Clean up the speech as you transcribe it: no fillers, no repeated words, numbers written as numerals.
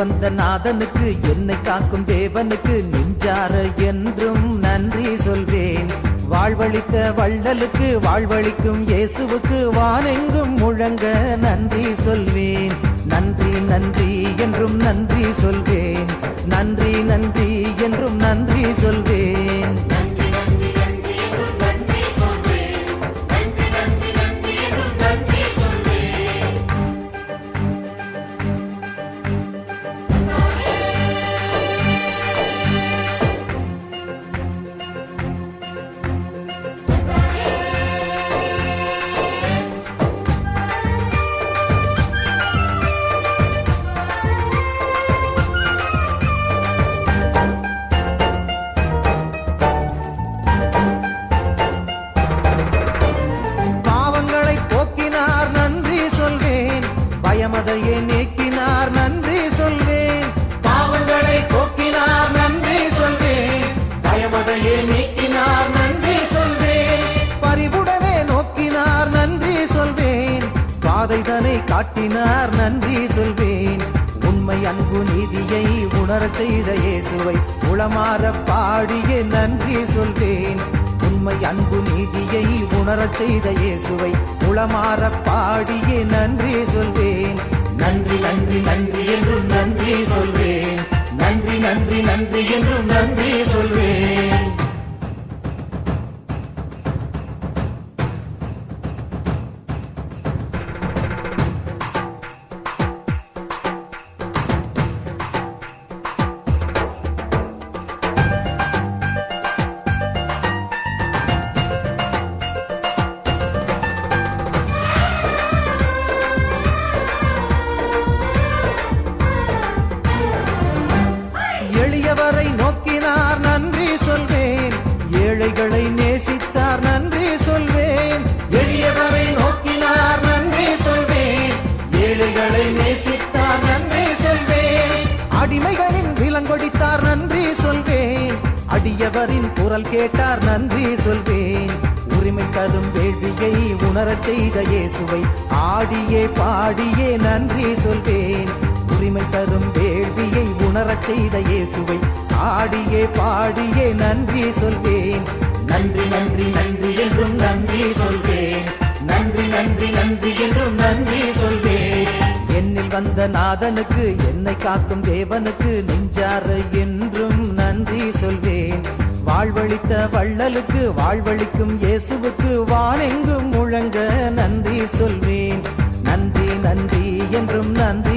வந்த நாதனுக்கு, என்னை காக்கும் தேவனுக்கு நெஞ்சார என்றும் நன்றி சொல்வேன். வாழ்வழித்த வள்ளலுக்கு, வாழ்வழிக்கும் இயேசுவுக்கு வானெங்கும் முழங்க நன்றி சொல்வேன். நன்றி நன்றி என்றும் நன்றி சொல்வேன். நன்றி நன்றி என்றும் நன்றி சொல்வேன். பயமதையே நீக்கினார் நன்றி சொல்வேன். பாவங்களை போக்கினார் நன்றி சொல்வேன். பயமதையே நீக்கினார் நன்றி சொல்வேன். பரிவுடனே நோக்கினார் நன்றி சொல்வேன். பாதைதனை காட்டினார் நன்றி சொல்வேன். உண்மை அன்பு நீதியை உணரச் செய்த இயேசுவை உளமாற பாடிய நன்றி சொல்வேன். உண்மை அன்பு நீதியை உணரச் செய்த இயேசுவை உளமாற பாடிய நன்றி சொல்வேன். நன்றி நன்றி நன்றி என்றும் நன்றி சொல்வேன். நன்றி நன்றி நன்றி என்றும் நன்றி சொல்வேன். எளியவரை நோக்கினார் நன்றி சொல்வேன். ஏழைகளை நேசித்தார் நன்றி சொல்வேன். எளியவரை நோக்கினார் நன்றி சொல்வேன். ஏழைகளை நேசித்தார் நன்றி சொல்வேன். அடிமைகளின் விலங்கொடித்தார் நன்றி சொல்வேன். அடியவரின் குரல் கேட்டார் நன்றி சொல்வேன். உரிமை தரும் வேள்வியை உணரச் செய்த இயேசுவை ஆடியே பாடியே நன்றி சொல்வேன். உரிமை தரும் வேள்வியை உணரச் செய்த இயேசுவை ஆடியே பாடியே நன்றி சொல்வேன். நன்றி நன்றி நன்றி என்றும் நன்றி சொல்வேன். நன்றி நன்றி நன்றி என்றும் நன்றி சொல்வேன். என்னில் வந்த நாதனுக்கு, என்னை காக்கும் தேவனுக்கு நெஞ்சார என்றும் நன்றி சொல்வேன். வாழ்வழித்த வள்ளலுக்கு, வாழ்வழிக்கும் இயேசுவுக்கு வானெங்கும் முழங்க நன்றி சொல்வேன். நன்றி நன்றி என்றும் நன்றி